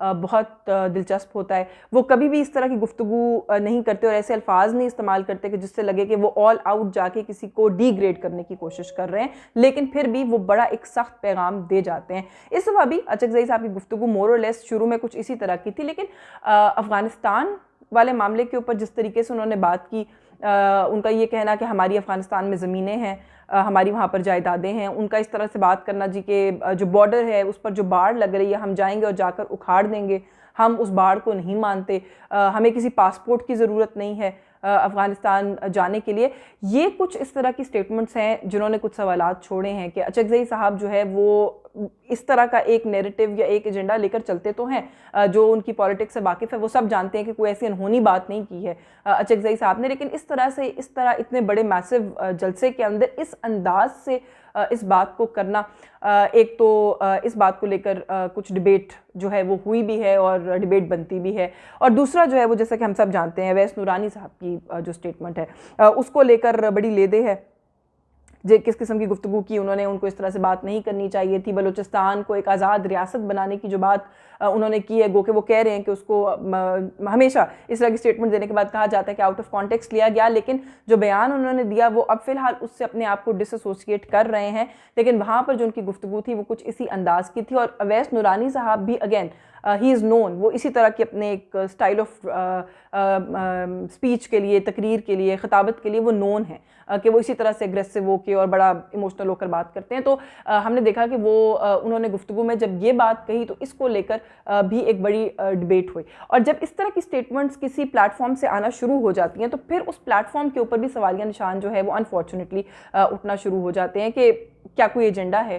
بہت دلچسپ ہوتا ہے. وہ کبھی بھی اس طرح کی گفتگو نہیں کرتے اور ایسے الفاظ نہیں استعمال کرتے کہ جس سے لگے کہ وہ آل آؤٹ جا کے کسی کو ڈی گریڈ کرنے کی کوشش کر رہے ہیں, لیکن پھر بھی وہ بڑا ایک سخت پیغام دے جاتے ہیں. اس دفعہ بھی اچکزئی صاحب کی گفتگو مور اور لیس شروع میں کچھ اسی طرح کی تھی, لیکن افغانستان والے معاملے کے اوپر جس طریقے سے انہوں نے بات کی, ان کا یہ کہنا کہ ہماری افغانستان میں زمینیں ہیں, ہماری وہاں پر جائیدادیں ہیں, ان کا اس طرح سے بات کرنا جی کہ جو بارڈر ہے اس پر جو باڑ لگ رہی ہے ہم جائیں گے اور جا کر اکھاڑ دیں گے, ہم اس باڑ کو نہیں مانتے, ہمیں کسی پاسپورٹ کی ضرورت نہیں ہے افغانستان جانے کے لیے. یہ کچھ اس طرح کی سٹیٹمنٹس ہیں جنہوں نے کچھ سوالات چھوڑے ہیں کہ اچکزئی صاحب جو ہے وہ اس طرح کا ایک نیریٹو یا ایک ایجنڈا لے کر چلتے تو ہیں, جو ان کی پولیٹکس سے واقف ہے وہ سب جانتے ہیں کہ کوئی ایسی انہونی بات نہیں کی ہے اچکزئی صاحب نے, لیکن اس طرح اتنے بڑے میسو جلسے کے اندر اس انداز سے اس بات کو کرنا, ایک تو اس بات کو لے کر کچھ ڈیبیٹ جو ہے وہ ہوئی بھی ہے اور ڈیبیٹ بنتی بھی ہے, اور دوسرا جو ہے وہ جیسا کہ ہم سب جانتے ہیں اویس نورانی صاحب کی جو سٹیٹمنٹ ہے اس کو لے کر بڑی لیدے ہے. کس قسم کی گفتگو کی انہوں نے, ان کو اس طرح سے بات نہیں کرنی چاہیے تھی. بلوچستان کو ایک آزاد ریاست بنانے کی جو بات انہوں نے کی ہے, گو کہ وہ کہہ رہے ہیں کہ اس کو ہمیشہ اس طرح کی سٹیٹمنٹ دینے کے بعد کہا جاتا ہے کہ آؤٹ آف کانٹیکسٹ لیا گیا, لیکن جو بیان انہوں نے دیا وہ اب فی الحال اس سے اپنے آپ کو ڈس ایسوسیٹ کر رہے ہیں, لیکن وہاں پر جو ان کی گفتگو تھی وہ کچھ اسی انداز کی تھی. اور اویس نورانی صاحب بھی اگین ہی از نون, وہ اسی طرح کی اپنے ایک اسٹائل آف اسپیچ کے لیے, تقریر کے لیے, خطابت کے لیے وہ نون ہیں کہ وہ اسی طرح سے اگریسو ہو کے اور بڑا ایموشنل ہو کر بات کرتے ہیں. تو ہم نے دیکھا کہ وہ انہوں نے گفتگو میں جب یہ بات کہی تو اس کو لے کر بھی ایک بڑی ڈیبیٹ ہوئی, اور جب اس طرح کی سٹیٹمنٹس کسی پلیٹ فارم سے آنا شروع ہو جاتی ہیں تو پھر اس پلیٹ فارم کے اوپر بھی سوالیہ نشان جو ہے وہ انفارچونیٹلی اٹھنا شروع ہو جاتے ہیں کہ کیا کوئی ایجنڈا ہے,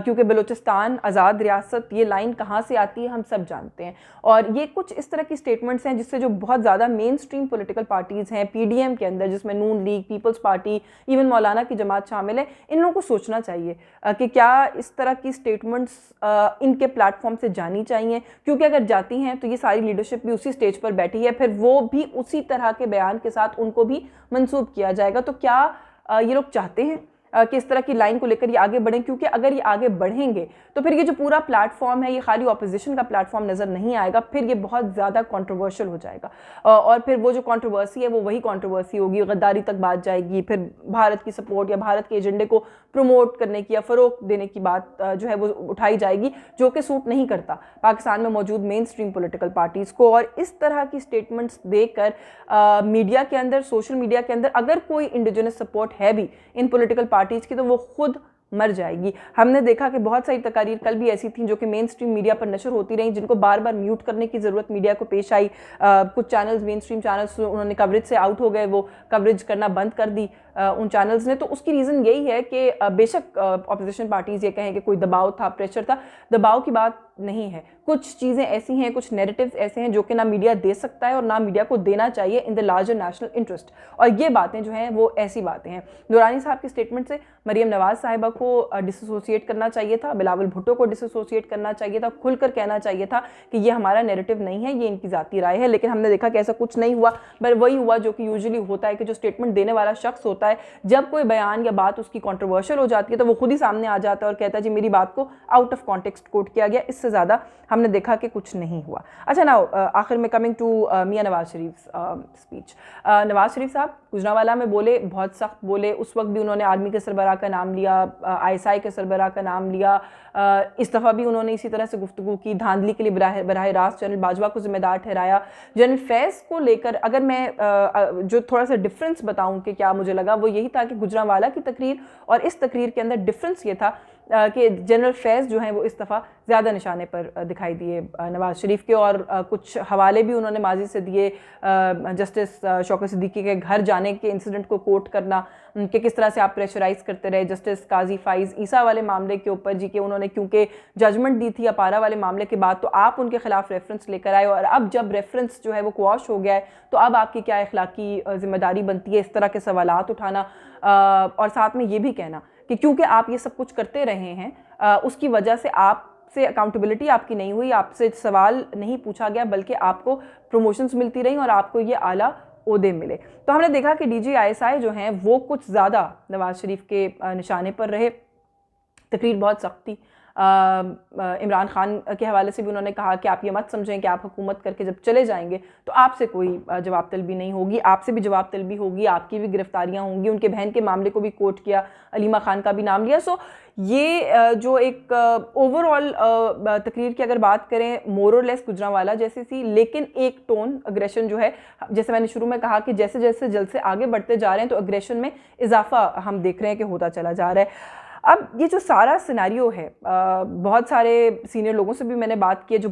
کیونکہ بلوچستان آزاد ریاست یہ لائن کہاں سے آتی ہے ہم سب جانتے ہیں. اور یہ کچھ اس طرح کی سٹیٹمنٹس ہیں جس سے جو بہت زیادہ مین سٹریم پولیٹیکل پارٹیز ہیں پی ڈی ایم کے اندر, جس میں نون لیگ, پیپلز پارٹی, ایون مولانا کی جماعت شامل ہے, ان لوگوں کو سوچنا چاہیے کہ کیا اس طرح کی سٹیٹمنٹس ان کے پلیٹ فارم سے جانی چاہیے, کیونکہ اگر جاتی ہیں تو یہ ساری لیڈرشپ بھی اسی سٹیج پر بیٹھی ہے, پھر وہ بھی اسی طرح کے بیان کے ساتھ ان کو بھی منسوب کیا جائے گا. تو کیا یہ لوگ چاہتے ہیں کہ اس طرح کی لائن کو لے کر یہ آگے بڑھیں, کیونکہ اگر یہ آگے بڑھیں گے تو پھر یہ جو پورا پلیٹ فارم ہے یہ خالی اپوزیشن کا پلیٹ فارم نظر نہیں آئے گا, پھر یہ بہت زیادہ کنٹروورشل ہو جائے گا, اور پھر وہ جو کنٹروورسی ہے وہ وہی کنٹروورسی ہوگی, غداری تک بات جائے گی, پھر بھارت کی سپورٹ یا بھارت کے ایجنڈے کو پروموٹ کرنے کی یا فروغ دینے کی بات جو ہے وہ اٹھائی جائے گی, جو کہ سوٹ نہیں کرتا پاکستان میں موجود مین سٹریم پولیٹیکل پارٹیز کو. اور اس طرح کی سٹیٹمنٹس دے کر میڈیا کے اندر, سوشل میڈیا کے اندر اگر کوئی انڈیجنس سپورٹ ہے بھی ان پولیٹیکل پارٹیز کی تو وہ خود مر جائے گی. ہم نے دیکھا کہ بہت ساری تقاریر کل بھی ایسی تھیں جو کہ مین سٹریم میڈیا پر نشر ہوتی رہیں, جن کو بار بار میوٹ کرنے کی ضرورت میڈیا کو پیش آئی. کچھ چینلز, مین سٹریم چینلز, انہوں نے کوریج سے آؤٹ ہو گئے, وہ کوریج کرنا بند کر دی ان چینلز نے. تو اس کی ریزن یہی ہے کہ بے شک اپوزیشن پارٹیز یہ کہیں کہ کوئی دباؤ تھا, پریشر تھا, دباؤ کی بات نہیں ہے. کچھ چیزیں ایسی ہیں, کچھ نیریٹیوز ایسے ہیں جو کہ نہ میڈیا دے سکتا ہے اور نہ میڈیا کو دینا چاہیے ان دا لارجر نیشنل انٹرسٹ, اور یہ باتیں جو ہیں وہ ایسی باتیں ہیں. نورانی صاحب کی سٹیٹمنٹ سے مریم نواز صاحبہ کو ڈس ایسوسیٹ کرنا چاہیے تھا, بلاول بھٹو کو ڈس ایسوسیٹ کرنا چاہیے تھا, کھل کر کہنا چاہیے تھا کہ یہ ہمارا نیریٹیو نہیں ہے, یہ ان کی ذاتی رائے ہے. لیکن ہم نے دیکھا کہ ایسا کچھ نہیں ہوا, بل وہی ہوا جو کہ یوزلی ہوتا ہے کہ جو سٹیٹمنٹ دینے والا شخص ہوتا ہے, جب کوئی بیان یا بات اس کی کنٹروورشل ہو جاتی ہے تو وہ خود ہی سامنے آ جاتا ہے اور کہتا ہے جی میری بات کو آؤٹ آف کانٹیکسٹ کوٹ کیا گیا. اس سے زیادہ ہم نے دیکھا کہ کچھ نہیں ہوا. اچھا نا, آخر میں coming to Mian Nawaz Sharif speech. Nawaz Sharif صاحب گجرانوالہ میں بولے, بہت سخت بولے. اس وقت بھی انہوں نے آرمی کے سربراہ کا نام لیا, آئی ایس آئی کے سربراہ کا نام لیا. اس دفعہ بھی انہوں نے اسی طرح سے گفتگو کی, دھاندلی کے لیے براہ راست جنرل باجوہ کو ذمہ دار ٹھہرایا. جنرل فیض کو لے کر اگر میں جو تھوڑا سا ڈفرینس بتاؤں کہ کیا مجھے لگا, وہ یہی تھا کہ گجرانوالہ کی تقریر اور اس تقریر کے اندر ڈفرینس یہ تھا کہ جنرل فیض جو ہیں وہ اس دفعہ زیادہ نشانے پر دکھائی دیے نواز شریف کے, اور کچھ حوالے بھی انہوں نے ماضی سے دیے. جسٹس شوکت صدیقی کے گھر جانے کے انسیڈنٹ کو کوٹ کرنا کہ کس طرح سے آپ پریشرائز کرتے رہے جسٹس قاضی فائز عیسیٰ والے معاملے کے اوپر, جی کہ انہوں نے کیونکہ ججمنٹ دی تھی اپارا والے معاملے کے بعد, تو آپ ان کے خلاف ریفرنس لے کر آئے, اور اب جب ریفرنس جو ہے وہ کواش ہو گیا ہے تو اب آپ کی کیا اخلاقی ذمہ داری بنتی ہے اس طرح کے سوالات اٹھانا, اور ساتھ میں یہ بھی کہنا کہ کیونکہ آپ یہ سب کچھ کرتے رہے ہیں اس کی وجہ سے آپ سے اکاؤنٹیبلٹی آپ کی نہیں ہوئی, آپ سے سوال نہیں پوچھا گیا, بلکہ آپ کو پروموشنز ملتی رہیں اور آپ کو یہ اعلیٰ عہدے ملے. تو ہم نے دیکھا کہ D G I S I جو ہیں وہ کچھ زیادہ نواز شریف کے نشانے پر رہے. تقریر بہت سخت تھی, عمران خان کے حوالے سے بھی انہوں نے کہا کہ آپ یہ مت سمجھیں کہ آپ حکومت کر کے جب چلے جائیں گے تو آپ سے کوئی جواب طلبی نہیں ہوگی، آپ سے بھی جواب طلبی ہوگی، آپ کی بھی گرفتاریاں ہوں گی. ان کے بہن کے معاملے کو بھی کوٹ کیا، علیمہ خان کا بھی نام لیا. سو یہ جو ایک اوور آل تقریر کی اگر بات کریں مور اور لیس گجرانوالہ جیسی سی، لیکن ایک ٹون اگریشن جو ہے، جیسے میں نے شروع میں کہا کہ جیسے جیسے جلسے آگے بڑھتے جا رہے ہیں تو اگریشن میں اضافہ ہم دیکھ رہے ہیں کہ ہوتا چلا جا رہا ہے. اب یہ جو سارا سیناریو ہے، بہت سارے سینئر لوگوں سے بھی میں نے بات کی ہے جو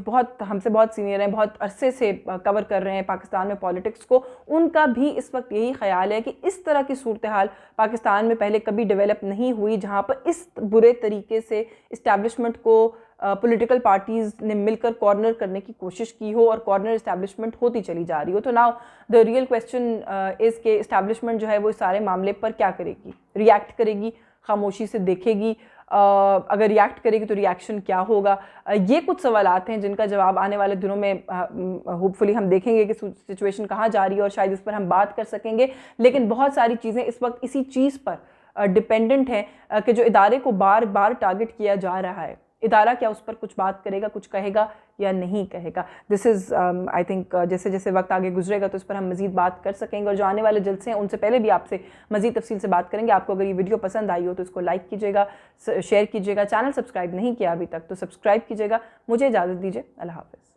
ہم سے بہت سینئر ہیں، بہت عرصے سے کور کر رہے ہیں پاکستان میں پالیٹکس کو. ان کا بھی اس وقت یہی خیال ہے کہ اس طرح کی صورتحال پاکستان میں پہلے کبھی ڈیولپ نہیں ہوئی جہاں پر اس برے طریقے سے اسٹیبلشمنٹ کو پولیٹیکل پارٹیز نے مل کر کارنر کرنے کی کوشش کی ہو اور کارنر اسٹیبلشمنٹ ہوتی چلی جا رہی ہو. تو ناؤ دا ریئل کویسچن از کہ اسٹیبلشمنٹ جو ہے وہ اس سارے معاملے پر کیا کرے گی؟ ریئیکٹ کرے گی، خاموشی سے دیکھے گی؟ اگر ریئیکٹ کرے گی تو ریئیکشن کیا ہوگا؟ یہ کچھ سوالات ہیں جن کا جواب آنے والے دنوں میں ہوپ فلی ہم دیکھیں گے کہ سچویشن کہاں جا رہی ہے اور شاید اس پر ہم بات کر سکیں گے. لیکن بہت ساری چیزیں اس وقت اسی چیز پر ڈیپینڈنٹ ہیں کہ جو ادارے کو بار بار ٹارگٹ کیا جا رہا ہے، ادارہ کیا اس پر کچھ بات کرے گا، کچھ کہے گا یا نہیں کہے گا. دس از آئی تھنک جیسے جیسے وقت آگے گزرے گا تو اس پر ہم مزید بات کر سکیں گے، اور جو آنے والے جلسے ہیں ان سے پہلے بھی آپ سے مزید تفصیل سے بات کریں گے. آپ کو اگر یہ ویڈیو پسند آئی ہو تو اس کو لائک کیجیے گا، شیئر کیجیے گا. چینل سبسکرائب نہیں کیا ابھی تک تو سبسکرائب کیجیے گا. مجھے اجازت دیجیے، اللہ حافظ.